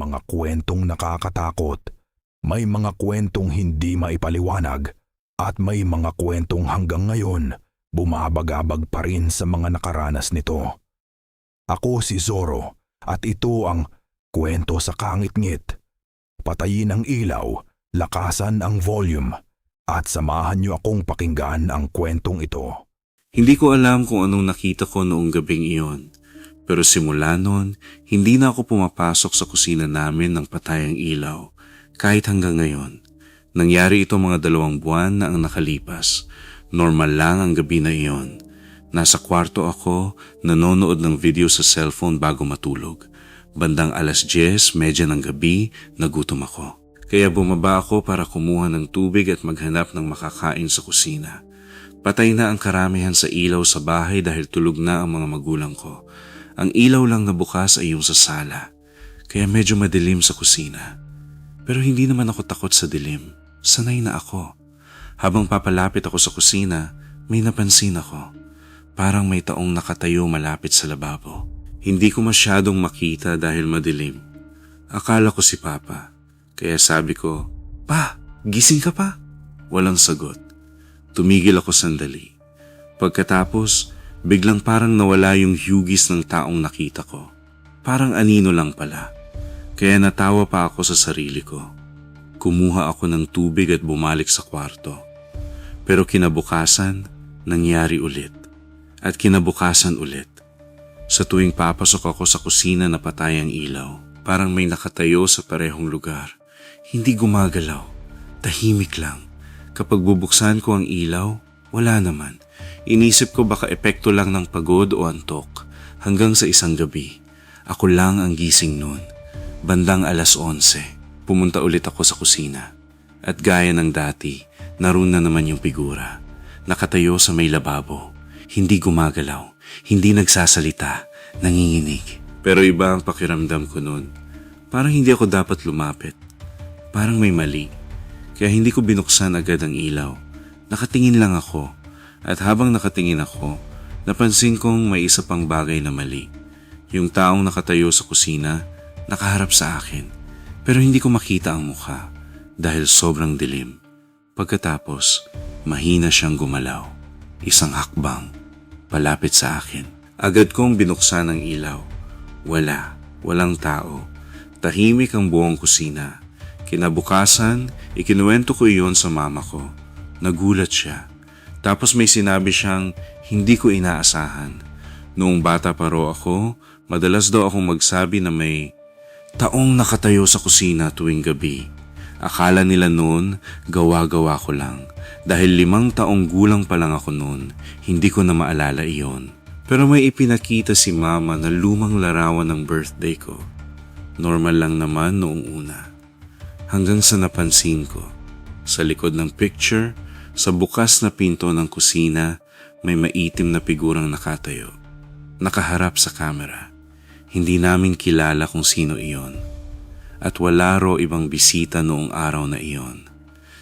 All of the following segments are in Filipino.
mga kwentong nakakatakot, may mga kwentong hindi maipaliwanag, at may mga kwentong hanggang ngayon bumabagabag pa rin sa mga nakaranas nito. Ako si Zorro at ito ang Kwento sa Kangit-ngit. Patayin ang ilaw, lakasan ang volume, at samahan niyo akong pakinggan ang kwentong ito. Hindi ko alam kung anong nakita ko noong gabing iyon. Pero simula noon, hindi na ako pumapasok sa kusina namin ng patay ang ilaw, kahit hanggang ngayon. Nangyari ito mga 2 buwan na ang nakalipas. Normal lang ang gabi na iyon. Nasa kwarto ako, nanonood ng video sa cellphone bago matulog. Bandang 10:30 ng gabi, nagutom ako. Kaya bumaba ako para kumuha ng tubig at maghanap ng makakain sa kusina. Patay na ang karamihan sa ilaw sa bahay dahil tulog na ang mga magulang ko. Ang ilaw lang na bukas ay yung sa sala, kaya medyo madilim sa kusina. Pero hindi naman ako takot sa dilim, sanay na ako. Habang papalapit ako sa kusina, may napansin ako. Parang may taong nakatayo malapit sa lababo. Hindi ko masyadong makita dahil madilim. Akala ko si Papa, kaya sabi ko, "Pa, gising ka pa?" Walang sagot. Tumigil ako sandali. Pagkatapos, biglang parang nawala yung hugis ng taong nakita ko. Parang anino lang pala. Kaya natawa pa ako sa sarili ko. Kumuha ako ng tubig at bumalik sa kwarto. Pero kinabukasan, nangyari ulit. At kinabukasan ulit. Sa tuwing papasok ako sa kusina na patay ang ilaw, parang may nakatayo sa parehong lugar. Hindi gumagalaw. Tahimik lang. Kapag bubuksan ko ang ilaw, wala naman. Inisip ko baka epekto lang ng pagod o antok. Hanggang sa isang gabi, ako lang ang gising noon. Bandang 11:00, pumunta ulit ako sa kusina. At gaya ng dati, naroon na naman yung figura. Nakatayo sa may lababo. Hindi gumagalaw, hindi nagsasalita, nanginginig. Pero iba ang pakiramdam ko noon. Parang hindi ako dapat lumapit. Parang may mali. Kaya hindi ko binuksan agad ang ilaw. Nakatingin lang ako. At habang nakatingin ako, napansin kong may isa pang bagay na mali. Yung taong nakatayo sa kusina, nakaharap sa akin. Pero hindi ko makita ang mukha dahil sobrang dilim. Pagkatapos, mahina siyang gumalaw. Isang hakbang, palapit sa akin. Agad kong binuksan ang ilaw. Walang tao. Tahimik ang buong kusina. Kinabukasan, ikinuwento ko iyon sa mama ko. Nagulat siya. Tapos may sinabi siyang hindi ko inaasahan. Noong bata pa raw ako, madalas daw akong magsabi na may taong nakatayo sa kusina tuwing gabi. Akala nila noon, gawa-gawa ko lang. Dahil 5 taong gulang pa lang ako noon, hindi ko na maalala iyon. Pero may ipinakita si mama na lumang larawan ng birthday ko. Normal lang naman noong una. Hanggang sa napansin ko, sa likod ng picture, sa bukas na pinto ng kusina, may maitim na figurang nakatayo. Nakaharap sa kamera. Hindi namin kilala kung sino iyon. At wala raw ibang bisita noong araw na iyon.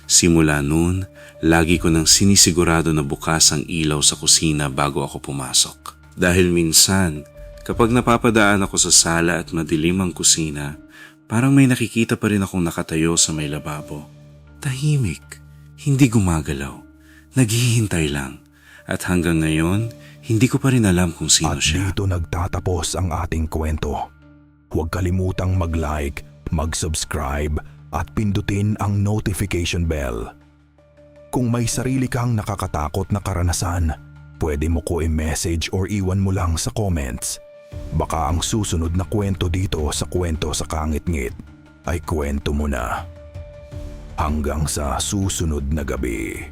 Simula noon, lagi ko nang sinisigurado na bukas ang ilaw sa kusina bago ako pumasok. Dahil minsan, kapag napapadaan ako sa sala at madilim ang kusina, parang may nakikita pa rin akong nakatayo sa may lababo. Tahimik, hindi gumagalaw, naghihintay lang. At hanggang ngayon, hindi ko pa rin alam kung sino siya. At dito nagtatapos ang ating kwento. Huwag kalimutang mag-like, mag-subscribe at pindutin ang notification bell. Kung may sarili kang nakakatakot na karanasan, pwede mo ko i-message or iwan mo lang sa comments. Baka ang susunod na kwento dito sa Kwento sa Kangit-ngit ay kwento mo na. Hanggang sa susunod na gabi.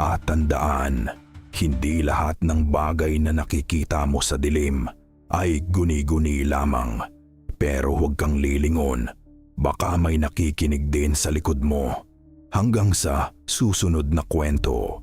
At tandaan, hindi lahat ng bagay na nakikita mo sa dilim ay guni-guni lamang. Pero huwag kang lilingon. Baka may nakikinig din sa likod mo. Hanggang sa susunod na kwento.